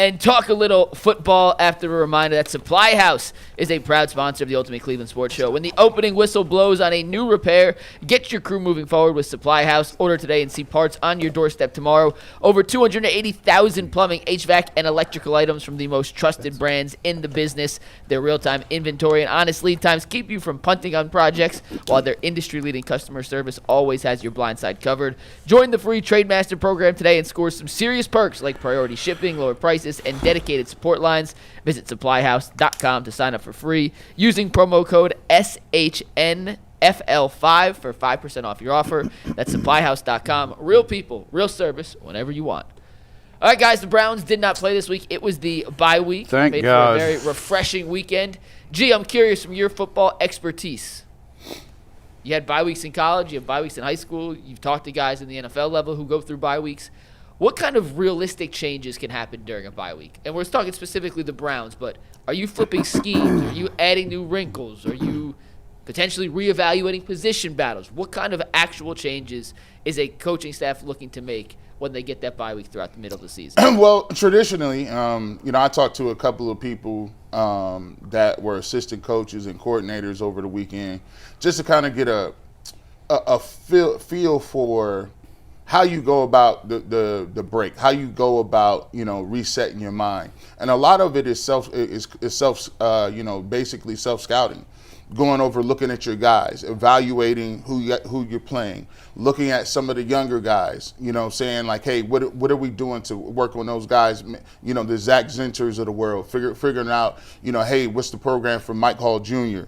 and talk a little football after a reminder that Supply House is a proud sponsor of the Ultimate Cleveland Sports Show. When the opening whistle blows on a new repair, get your crew moving forward with Supply House. Order today and see parts on your doorstep tomorrow. Over 280,000 plumbing, HVAC, and electrical items from the most trusted brands in the business. Their real-time inventory and honest lead times keep you from punting on projects, while their industry-leading customer service always has your blind side covered. Join the free Trademaster program today and score some serious perks like priority shipping, lower prices, and dedicated support lines. Visit supplyhouse.com to sign up for free using promo code SHNFL5 for 5% off your offer. That's supplyhouse.com. Real people, real service, whenever you want. All right, guys, the Browns did not play this week. It was the bye week. Thank Made God. for a very refreshing weekend. G, I'm curious from your football expertise. You had bye weeks in college. You have bye weeks in high school. You've talked to guys in the NFL level who go through bye weeks. What kind of realistic changes can happen during a bye week? And we're talking specifically the Browns, but are you flipping schemes? Are you adding new wrinkles? Are you potentially reevaluating position battles? What kind of actual changes is a coaching staff looking to make when they get that bye week throughout the middle of the season? Well, traditionally, I talked to a couple of people that were assistant coaches and coordinators over the weekend just to kind of get a feel for how you go about the break, how you go about, resetting your mind. And a lot of it is basically self-scouting, going over, looking at your guys, evaluating who you're playing, looking at some of the younger guys, saying like, hey, what are we doing to work on those guys, the Zach Zenters of the world, figuring out, hey, what's the program for Mike Hall Jr.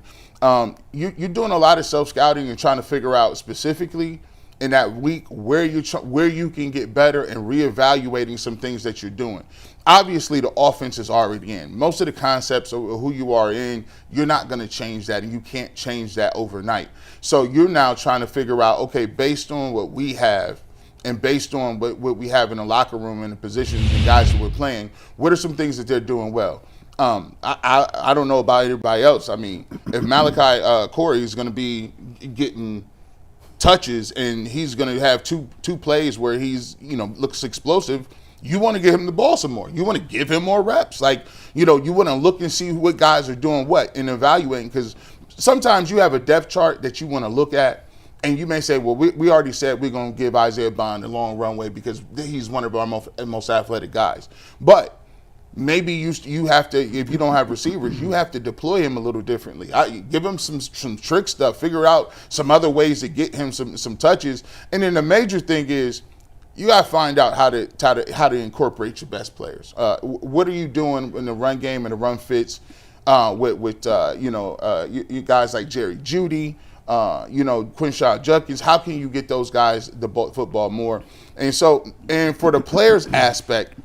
You're doing a lot of self-scouting and trying to figure out specifically in that week where you can get better and reevaluating some things that you're doing. Obviously, the offense is already in. Most of the concepts of who you are in, you're not going to change that, and you can't change that overnight. So you're now trying to figure out, okay, based on what we have and based on what we have in the locker room and the positions and guys that we're playing, what are some things that they're doing well? I don't know about everybody else. I mean, if Malachi Corey is going to be getting touches and he's going to have two plays where he's looks explosive, you want to give him the ball some more. You want to give him more reps. Like, you want to look and see what guys are doing what and evaluating, because sometimes you have a depth chart that you want to look at and you may say, well, we already said we're going to give Isaiah Bond a long runway because he's one of our most athletic guys. But maybe you have to, if you don't have receivers, you have to deploy him a little differently. Give him some trick stuff. Figure out some other ways to get him some touches. And then the major thing is you got to find out how to incorporate your best players. What are you doing in the run game and the run fits with you guys like Jerry Jeudy, Quinshon Judkins? How can you get those guys the football more? And for the players aspect,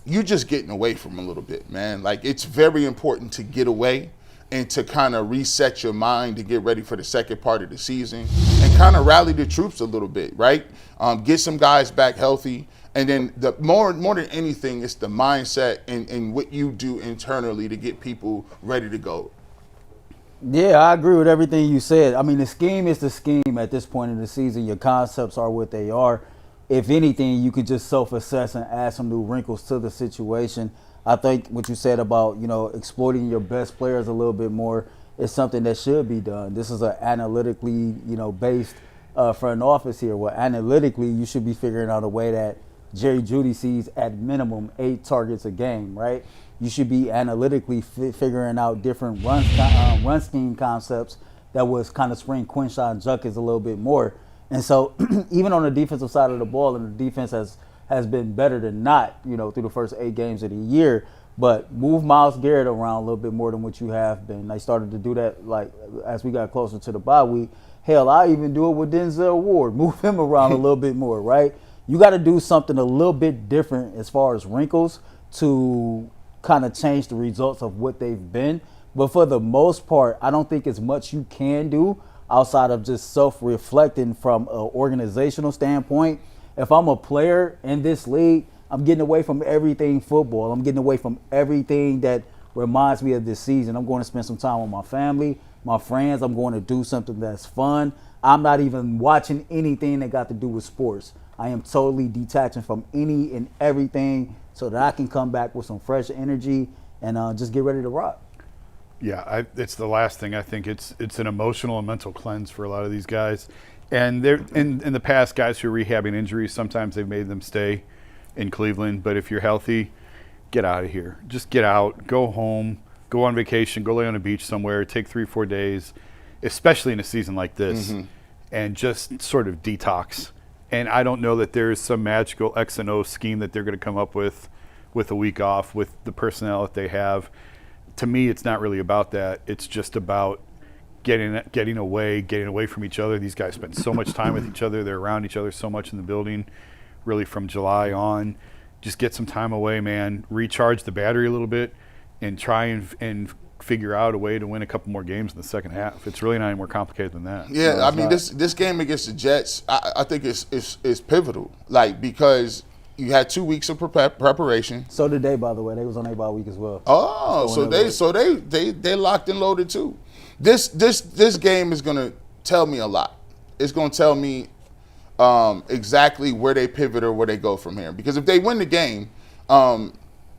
you're just getting away from a little bit, man. Like, it's very important to get away and to kind of reset your mind to get ready for the second part of the season and kind of rally the troops a little bit, right? Get some guys back healthy. And then the more than anything, it's the mindset and what you do internally to get people ready to go. Yeah, I agree with everything you said. I mean, the scheme is the scheme at this point in the season. Your concepts are what they are. If anything, you could just self-assess and add some new wrinkles to the situation. I think what you said about, exploiting your best players a little bit more is something that should be done. This is an analytically, based front office here, where analytically you should be figuring out a way that Jerry Jeudy sees at minimum 8 targets a game, right? You should be analytically figuring out different run scheme concepts that was kind of spring Quinshon Judkins a little bit more. And so even on the defensive side of the ball, and the defense has been better than not, through the first 8 games of the year, but move Myles Garrett around a little bit more than what you have been. They started to do that, like, as we got closer to the bye week. Hell, I even do it with Denzel Ward. Move him around a little bit more, right? You got to do something a little bit different as far as wrinkles to kind of change the results of what they've been. But for the most part, I don't think it's much you can do outside of just self-reflecting from an organizational standpoint. If I'm a player in this league, I'm getting away from everything football. I'm getting away from everything that reminds me of this season. I'm going to spend some time with my family, my friends. I'm going to do something that's fun. I'm not even watching anything that got to do with sports. I am totally detaching from any and everything so that I can come back with some fresh energy and just get ready to rock. Yeah, it's the last thing. I think it's an emotional and mental cleanse for a lot of these guys. And they're in the past, guys who are rehabbing injuries, sometimes they've made them stay in Cleveland. But if you're healthy, get out of here. Just get out, go home, go on vacation, go lay on a beach somewhere, take 3-4 days, especially in a season like this, and just sort of detox. And I don't know that there's some magical X and O scheme that they're going to come up with a week off with the personnel that they have. To me, it's not really about that. It's just about getting away from each other. These guys spend so much time with each other. They're around each other so much in the building, really from July on. Just get some time away, man. Recharge the battery a little bit and try and figure out a way to win a couple more games in the second half. It's really not any more complicated than that. Yeah, I mean, this game against the Jets, I think is pivotal, like, because you had 2 weeks of preparation. So did they, by the way. They was on their bye week as well. Oh, so they locked and loaded too. This game is going to tell me a lot. It's going to tell me exactly where they pivot or where they go from here. Because if they win the game and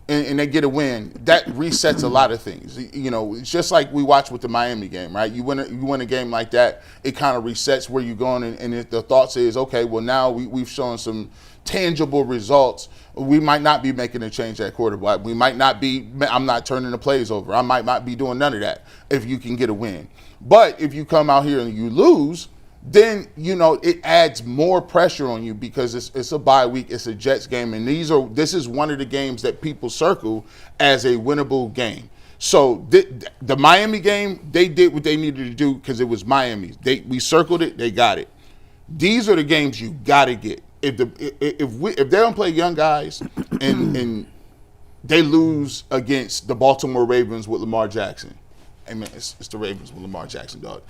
they get a win, that resets a lot of things. You know, it's just like we watched with the Miami game, right? You win a game like that, it kind of resets where you're going, and the thoughts is, okay, well, now we've shown some tangible results. We might not be making a change at quarterback. We might not be. I'm not turning the plays over. I might not be doing none of that if you can get a win. But if you come out here and you lose, then, you know, it adds more pressure on you because it's a bye week. It's a Jets game, and this is one of the games that people circle as a winnable game. So the Miami game, they did what they needed to do because it was Miami. We circled it. They got it. These are the games you got to get. If they don't play young guys and they lose against the Baltimore Ravens with Lamar Jackson, I mean, it's the Ravens with Lamar Jackson, dog.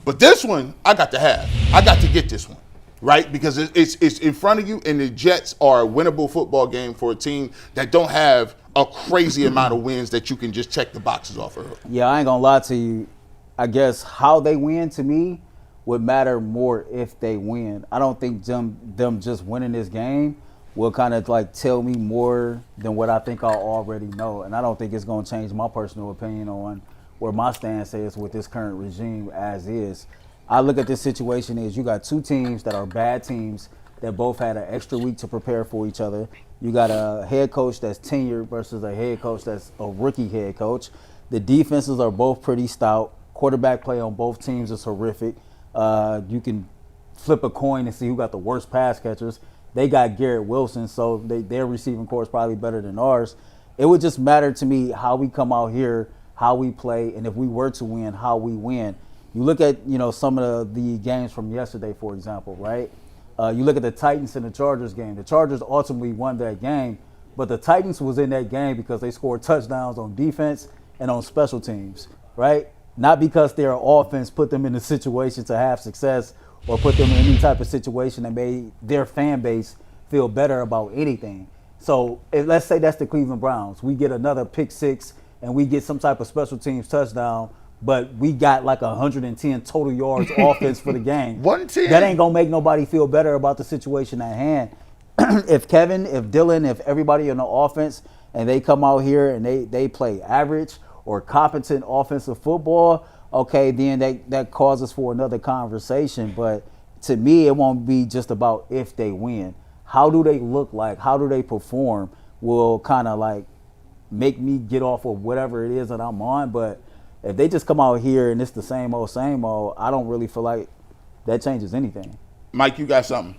But this one, I got to have. I got to get this one, right? Because it's in front of you, and the Jets are a winnable football game for a team that don't have a crazy amount of wins that you can just check the boxes off of. Yeah, I ain't going to lie to you. I guess how they win, to me, would matter more if they win. I don't think them just winning this game will kind of like tell me more than what I think I already know. And I don't think it's going to change my personal opinion on where my stance is with this current regime as is. I look at this situation as you got two teams that are bad teams that both had an extra week to prepare for each other. You got a head coach that's tenured versus a head coach that's a rookie head coach. The defenses are both pretty stout. Quarterback play on both teams is horrific. You can flip a coin and see who got the worst pass catchers. They got Garrett Wilson, so their receiving core is probably better than ours. It would just matter to me how we come out here, how we play, and if we were to win, how we win. You look at, some of the games from yesterday, for example, right? You look at the Titans and the Chargers game. The Chargers ultimately won that game, but the Titans was in that game because they scored touchdowns on defense and on special teams, right? Not because their offense put them in a situation to have success or put them in any type of situation that made their fan base feel better about anything. So let's say that's the Cleveland Browns. We get another pick six and we get some type of special teams touchdown, but we got like 110 total yards offense for the game. 110? That ain't going to make nobody feel better about the situation at hand. If Kevin, if Dillon, if everybody on the offense and they come out here and they play average or competent offensive football, okay, then that causes for another conversation. But to me, it won't be just about if they win. How do they look like? How do they perform will kind of like make me get off of whatever it is that I'm on. But if they just come out here and it's the same old, I don't really feel like that changes anything. Mike, you got something?